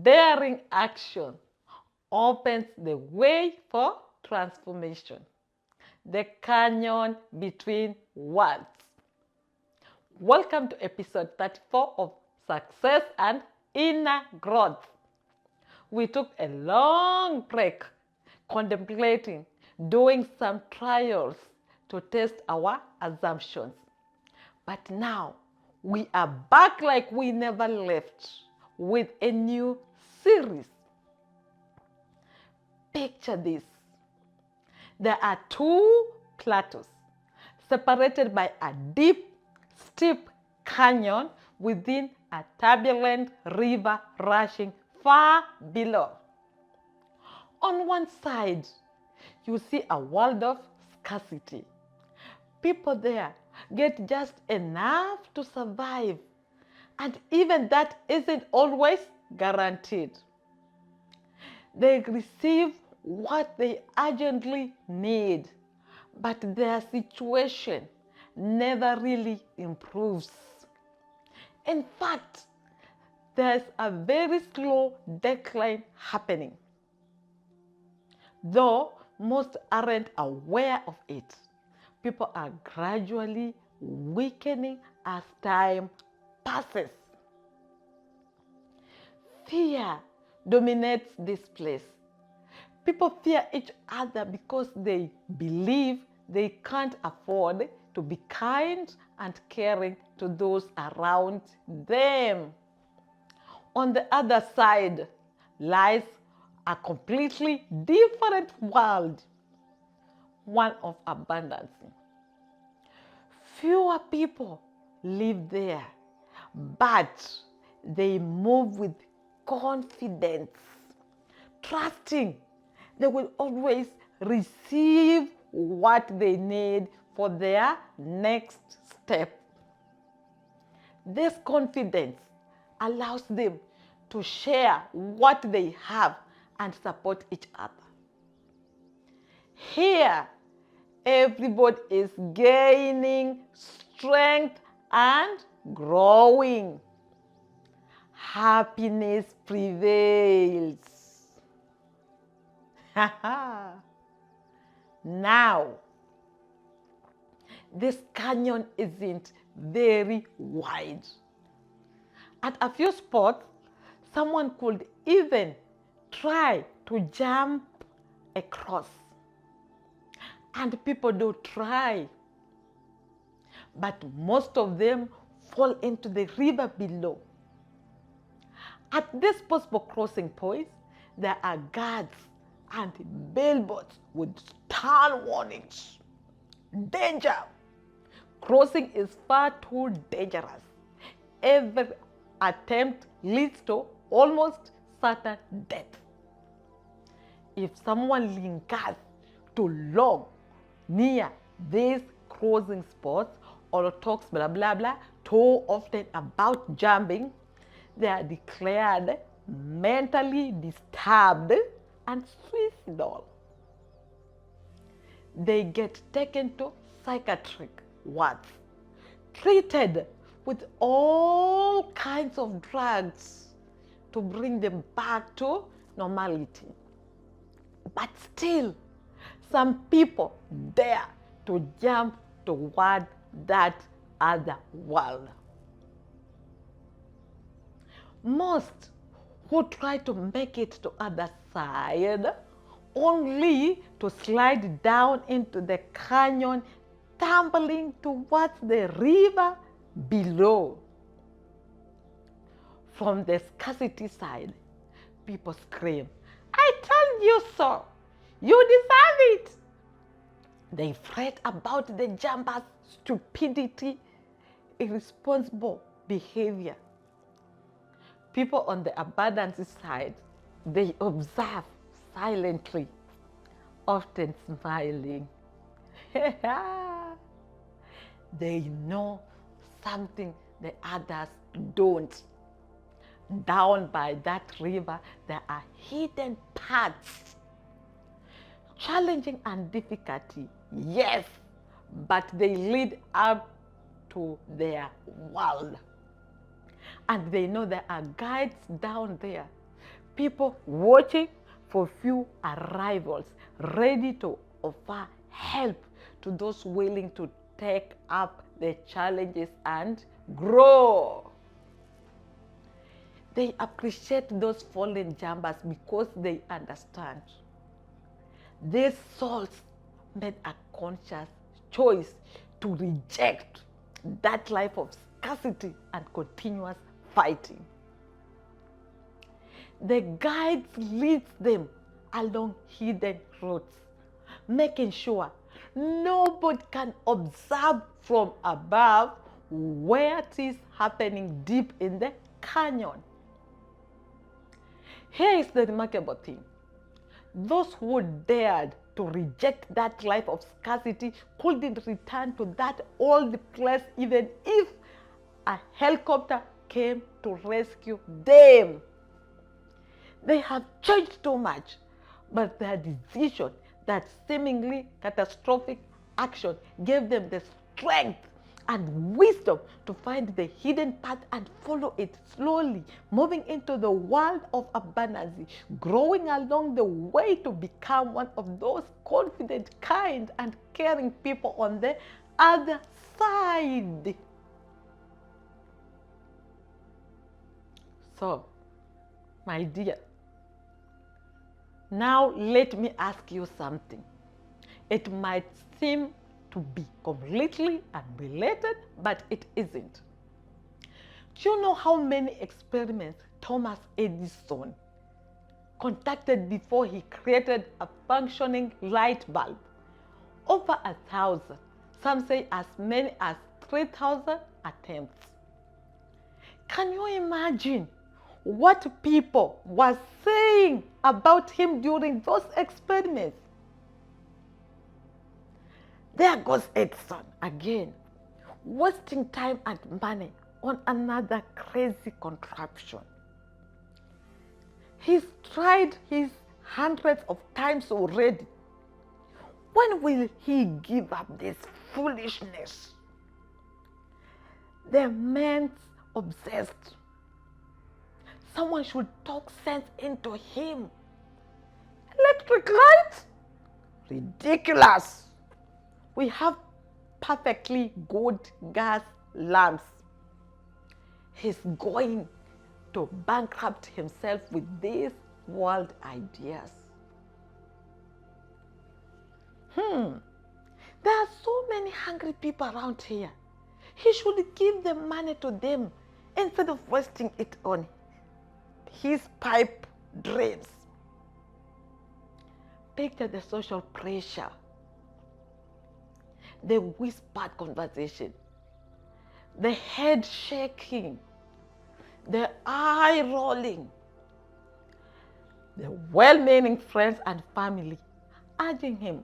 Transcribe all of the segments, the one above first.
daring action opens the way for transformation. The canyon between worlds. Welcome to episode 34 of Success and Inner Growth. We took a long break contemplating doing some trials to test our assumptions. But now we are back like we never left with a new series. Picture this. There are two plateaus separated by a deep, steep canyon within a turbulent river rushing far below. On one side, you see a world of scarcity. People there get just enough to survive, and even that isn't always guaranteed. They receive what they urgently need, but their situation never really improves. In fact, there's a very slow decline happening. Though most aren't aware of it, people are gradually weakening as time passes. Fear dominates this place. People fear each other because they believe they can't afford to be kind and caring to those around them. On the other side lies a completely different world, one of abundance. Fewer people live there, but they move with confidence, trusting they will always receive what they need for their next step. This confidence allows them to share what they have and support each other. Here, everybody is gaining strength and growing. Happiness prevails. Now, this canyon isn't very wide. At a few spots, someone could even try to jump across. And people do try. But most of them fall into the river below. At this possible crossing points, there are guards and billboards with stern warnings. Danger! Crossing is far too dangerous. Every attempt leads to almost certain death. If someone lingers too long near these crossing spots or talks blah blah blah too often about jumping, they are declared mentally disturbed and suicidal. They get taken to psychiatric wards, treated with all kinds of drugs to bring them back to normality. But still, some people dare to jump toward that other world. Most who try to make it to other side only to slide down into the canyon, tumbling towards the river below. From the scarcity side, people scream, "I told you so! You deserve it!" They fret about the jumpers' stupidity, irresponsible behavior. People on the abundance side, they observe silently, often smiling. They know something the others don't. Down by that river, there are hidden paths. Challenging and difficulty, yes, but they lead up to their world. And they know there are guides down there people watching for few arrivals, ready to offer help to those willing to take up the challenges and grow. They appreciate those fallen jumpers because they understand these souls made a conscious choice to reject that life of scarcity and continuous fighting. The guides leads them along hidden routes, making sure nobody can observe from above where it is happening deep in the canyon. Here is the remarkable thing. Those who dared to reject that life of scarcity couldn't return to that old place even if a helicopter came to rescue them. They have changed too much, but their decision, that seemingly catastrophic action, gave them the strength and wisdom to find the hidden path and follow it slowly, moving into the world of abundance, growing along the way to become one of those confident, kind, and caring people on the other side. So, my dear, now let me ask you something. It might seem to be completely unrelated, but it isn't. Do you know how many experiments Thomas Edison conducted before he created a functioning light bulb? Over 1,000. Some say as many as 3,000 attempts. Can you imagine what people were saying about him during those experiments? There goes Edison again, wasting time and money on another crazy contraption. He's tried his hundreds of times already. When will he give up this foolishness? The man's obsessed. Someone should talk sense into him. Electric light? Ridiculous. We have perfectly good gas lamps. He's going to bankrupt himself with these world ideas. There are so many hungry people around here. He should give the money to them instead of wasting it on his pipe dreams. Picture the social pressure, the whispered conversation, the head shaking, the eye rolling, the well-meaning friends and family urging him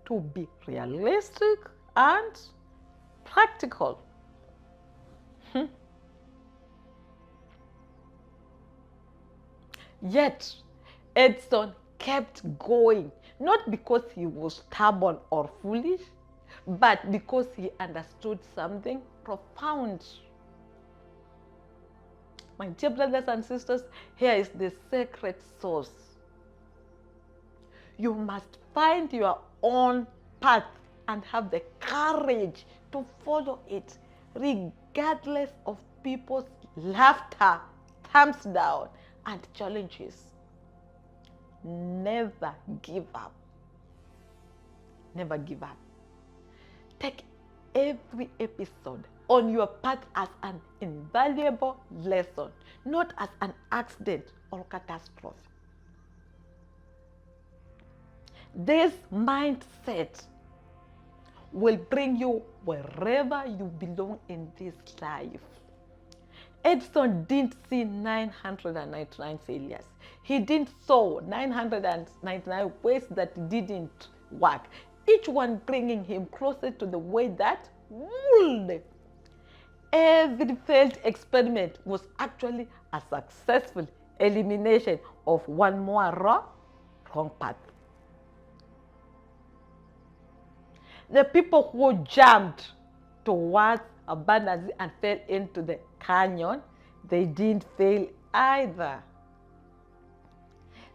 to be realistic and practical. Yet, Edison kept going, not because he was stubborn or foolish, but because he understood something profound. My dear brothers and sisters, here is the secret sauce. You must find your own path and have the courage to follow it, regardless of people's laughter, thumbs down, and challenges. Never give up. Never give up. Take every episode on your path as an invaluable lesson, not as an accident or catastrophe. This mindset will bring you wherever you belong in this life. Edison didn't see 999 failures. He didn't saw 999 ways that didn't work, each one bringing him closer to the way that would. Every failed experiment was actually a successful elimination of one more wrong path. The people who jumped towards abundance and fell into the canyon, they didn't fail either.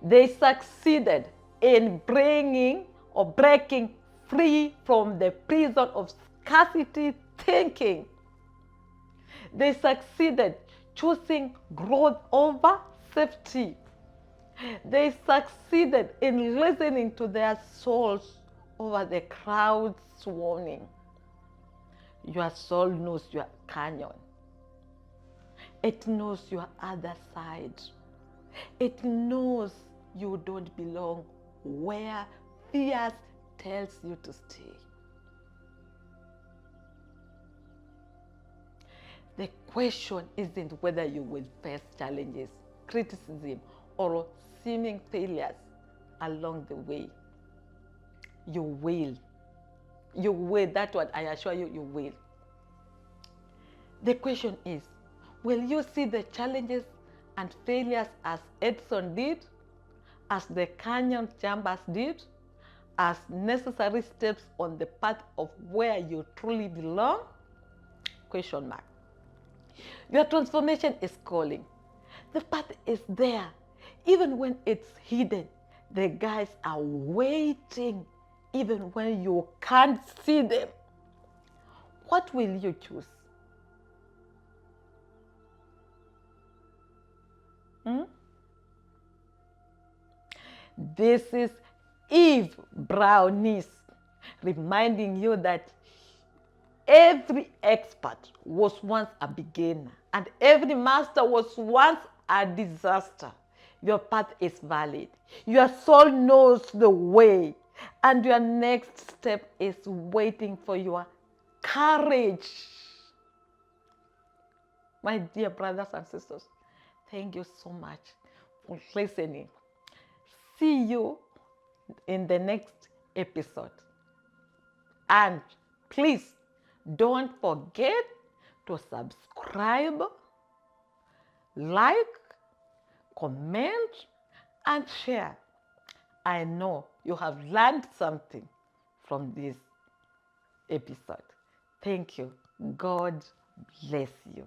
They succeeded in bringing or breaking free from the prison of scarcity thinking. They succeeded choosing growth over safety. They succeeded in listening to their souls over the crowd's warning. Your soul knows your canyon. It knows your other side. It knows you don't belong where fear tells you to stay. The question isn't whether you will face challenges, criticism, or seeming failures along the way. You will. You will. That's what I assure you, you will. The question is, will you see the challenges and failures as Edson did, as the canyon jumpers did, as necessary steps on the path of where you truly belong? Question mark. Your transformation is calling. The path is there. Even when it's hidden, the guys are waiting, even when you can't see them. What will you choose? This is Eve Brownies reminding you that every expert was once a beginner and every master was once a disaster. Your path is valid. Your soul knows the way, and your next step is waiting for your courage. My dear brothers and sisters, thank you so much for listening. See you in the next episode. And please don't forget to subscribe, like, comment, and share. I know you have learned something from this episode. Thank you. God bless you.